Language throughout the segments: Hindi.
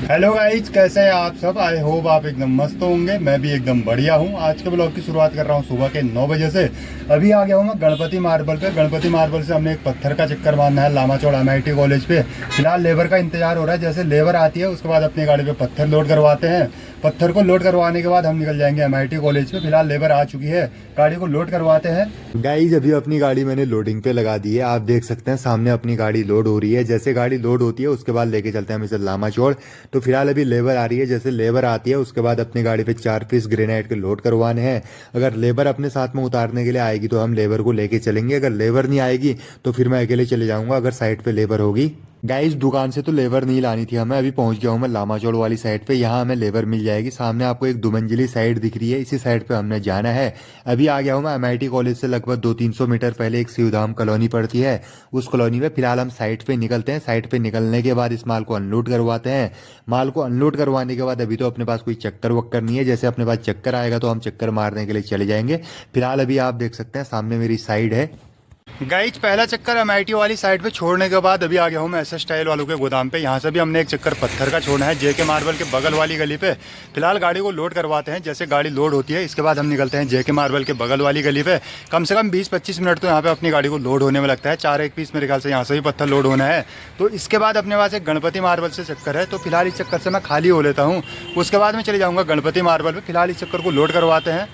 हेलो गाइज, कैसे हैं आप सब। आई होप आप एकदम मस्त होंगे। मैं भी एकदम बढ़िया हूं। आज के ब्लॉग की शुरुआत कर रहा हूं सुबह के 9 बजे से। अभी आ गया हूं मैं गणपति मार्बल पे। गणपति मार्बल से हमने एक पत्थर का चक्कर मारना है लामा चौड़ MIT कॉलेज पे। फिलहाल लेबर का इंतजार हो रहा है। जैसे लेबर आती है उसके बाद अपनी गाड़ी पे पत्थर लोड करवाते हैं। पत्थर को लोड करवाने के बाद हम निकल जाएंगे MIT कॉलेज पे। फिलहाल लेबर आ चुकी है, गाड़ी को लोड करवाते हैं। गाइज अभी अपनी गाड़ी मैंने लोडिंग पे लगा दी है। आप देख सकते हैं सामने अपनी गाड़ी लोड हो रही है। जैसे गाड़ी लोड होती है उसके बाद लेके चलते हैं हम इसे लामा चौड़। तो फिलहाल अभी लेबर आ रही है। जैसे लेबर आती है उसके बाद अपनी गाड़ी पे 4 पीस ग्रेनाइट के लोड करवाने हैं। अगर लेबर अपने साथ में उतारने के लिए आएगी तो हम लेबर को लेके चलेंगे। अगर लेबर नहीं आएगी तो फिर मैं अकेले चले जाऊंगा अगर साइड पे लेबर होगी। गाइस दुकान से तो लेबर नहीं लानी थी हमें। अभी पहुंच गया हूं मैं लामा चौड़ वाली साइड पे। यहाँ हमें लेबर मिल जाएगी। सामने आपको एक 2 मंजिली साइड दिख रही है, इसी साइड पे हमने जाना है। अभी आ गया हूं मैं MIT कॉलेज से लगभग 200-300 मीटर पहले एक शिवधाम कॉलोनी पड़ती है, उस कॉलोनी में। फिलहाल हम साइड पे निकलते हैं। साइड पे निकलने के बाद इस माल को अनलोड करवाते हैं। माल को अनलोड करवाने के बाद अभी तो अपने पास कोई चक्कर वक्कर नहीं है। जैसे अपने पास चक्कर आएगा तो हम चक्कर मारने के लिए चले जाएंगे। फिलहाल अभी आप देख सकते हैं सामने मेरी साइड है। गाइज पहला चक्कर MIT वाली साइड पे छोड़ने के बाद अभी आ गया हूँ मैं SS टाइल वालों के गोदाम पे। यहाँ से भी हमने एक चक्कर पत्थर का छोड़ना है JK मार्बल के बगल वाली गली पे। फिलहाल गाड़ी को लोड करवाते हैं। जैसे गाड़ी लोड होती है इसके बाद हम निकलते हैं JK मार्बल के बगल वाली गली पे। कम से कम 20-25 मिनट तो यहाँ पे अपनी गाड़ी को लोड होने में लगता है। 4-1 पीस मेरे ख्याल से यहाँ से भी पत्थर लोड होना है। तो इसके बाद अपने पास एक गणपति मार्बल से चक्कर है। तो फिलहाल इस चक्कर से मैं खाली हो लेता हूँ। उसके बाद में चले जाऊँगा गणपति मार्बल पर। फिलहाल इस चक्कर को लोड करवाते हैं।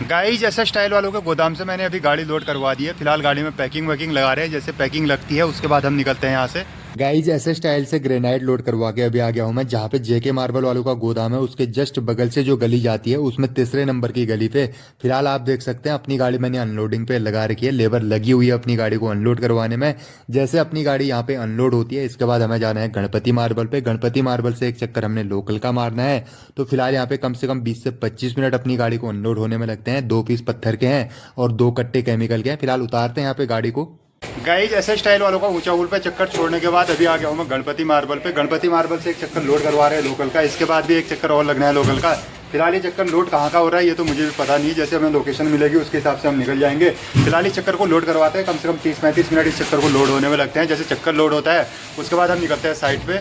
गाइज SS टाइल वालों के गोदाम से मैंने अभी गाड़ी लोड करवा दी है। फिलहाल गाड़ी में पैकिंग वैकिंग लगा रहे हैं। जैसे पैकिंग लगती है उसके बाद हम निकलते हैं यहाँ से। गाइज SS टाइल से ग्रेनाइट लोड करवा के अभी आ गया हूँ मैं जहाँ पे JK मार्बल वालों का गोदाम है। उसके जस्ट बगल से जो गली जाती है उसमें तीसरे नंबर की गली पे। फिलहाल आप देख सकते हैं अपनी गाड़ी मैंने अनलोडिंग पे लगा रखी है। लेबर लगी हुई है अपनी गाड़ी को अनलोड करवाने में। जैसे अपनी गाड़ी यहाँ पे अनलोड होती है इसके बाद हमें जाना है गणपति मार्बल पे। गणपति मार्बल से एक चक्कर हमने लोकल का मारना है। तो फिलहाल यहाँ पे कम से कम 20 से 25 मिनट अपनी गाड़ी को अनलोड होने में लगते हैं। 2 पीस पत्थर के हैं और 2 कट्टे केमिकल के हैं। फिलहाल उतारते हैं यहाँ पे गाड़ी को। गाइज SS टाइल वालों का ऊंचा पुल पे चक्कर छोड़ने के बाद अभी आ गया हूँ मैं गणपति मार्बल पे। गणपति मार्बल से एक चक्कर लोड करवा रहे हैं लोकल का। इसके बाद भी एक चक्कर और लगना है लोकल का। फिलहाल ये चक्कर लोड कहाँ का हो रहा है ये तो मुझे भी पता नहीं। जैसे हमें लोकेशन मिलेगी उसके हिसाब से हम निकल जाएंगे। फिलहाल इस चक्कर को लोड करवाते हैं। कम से कम 30-35 मिनट इस चक्कर को लोड होने में लगते हैं। जैसे चक्कर लोड होता है उसके बाद हम निकलते हैं साइड पे।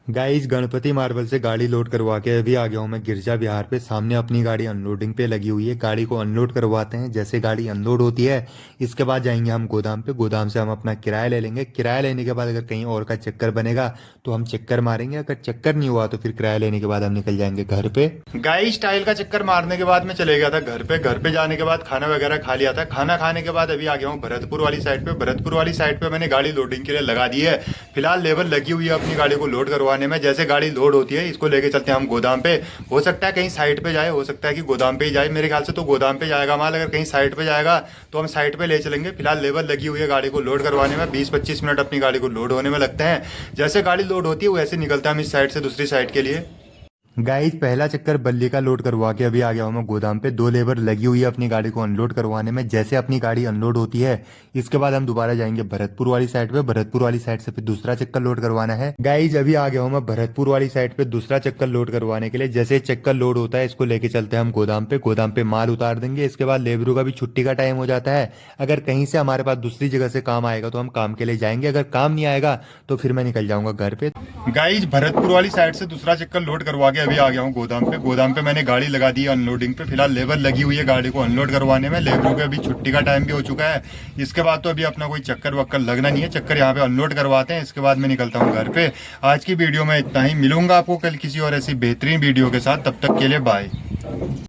गाइज गणपति मार्बल से गाड़ी लोड करवा के अभी आ गया हूँ मैं गिरजा विहार पे। सामने अपनी गाड़ी अनलोडिंग पे लगी हुई है। गाड़ी को अनलोड करवाते हैं। जैसे गाड़ी अनलोड होती है इसके बाद जाएंगे हम गोदाम पे। गोदाम से हम अपना किराया ले लेंगे। किराया लेने के बाद अगर कहीं और का चक्कर बनेगा तो हम चक्कर मारेंगे। अगर चक्कर नहीं हुआ तो फिर किराया लेने के बाद हम निकल जाएंगे घर पे। गाइज टाइल का चक्कर मारने के बाद मैं चले गया था घर पे। घर पे जाने के बाद खाना वगैरह खा लिया था। खाना खाने के बाद अभी आ गया हूँ भरतपुर वाली साइड पे। भरतपुर वाली साइड पे मैंने गाड़ी लोडिंग के लिए लगा दी है। फिलहाल लेबर लगी हुई है अपनी गाड़ी को लोड करवाने में। जैसे गाड़ी लोड होती है इसको लेके चलते हैं हम गोदाम पे। हो सकता है कहीं साइड पे जाए, हो सकता है कि गोदाम पे ही जाए। मेरे ख्याल से तो गोदाम पे जाएगा माल। अगर कहीं साइड पे जाएगा तो हम साइड पे ले चलेंगे। फिलहाल लेबर लगी हुई है गाड़ी को लोड करवाने में। 20-25 मिनट अपनी गाड़ी को लोड होने में लगते हैं। जैसे गाड़ी लोड होती है वैसे निकलता है हम इस साइड से दूसरी साइड के लिए। गाइस पहला चक्कर बल्ली का लोड करवा के अभी आ गया हूँ मैं गोदाम पे। 2 लेबर लगी हुई है अपनी गाड़ी को अनलोड करवाने में। जैसे अपनी गाड़ी अनलोड होती है इसके बाद हम दोबारा जाएंगे भरतपुर वाली साइड पे। भरतपुर वाली साइड से फिर दूसरा चक्कर लोड करवाना है। गाइस अभी आ गया हूँ मैं भरतपुर वाली साइड पे दूसरा चक्कर लोड करवाने के लिए। जैसे चक्कर लोड होता है इसको लेके चलते हैं हम गोदाम पे। गोदाम पे माल उतार देंगे। इसके बाद लेबरों का भी छुट्टी का टाइम हो जाता है। अगर कहीं से हमारे पास दूसरी जगह से काम आएगा तो हम काम के लिए जाएंगे। अगर काम नहीं आएगा तो फिर मैं निकल जाऊंगा घर पे। गाइज भरतपुर वाली साइड से दूसरा चक्कर लोड करवा के अभी आ गया हूँ गोदाम पे। गोदाम पे मैंने गाड़ी लगा दी है अनलोडिंग पे। फिलहाल लेबर लगी हुई है गाड़ी को अनलोड करवाने में। लेबरों के अभी छुट्टी का टाइम भी हो चुका है। इसके बाद तो अभी अपना कोई चक्कर वक्कर लगना नहीं है। चक्कर यहाँ पे अनलोड करवाते हैं इसके बाद मैं निकलता हूँ घर पे। आज की वीडियो में इतना ही। मिलूंगा आपको कल किसी और ऐसी बेहतरीन वीडियो के साथ। तब तक के लिए बाय।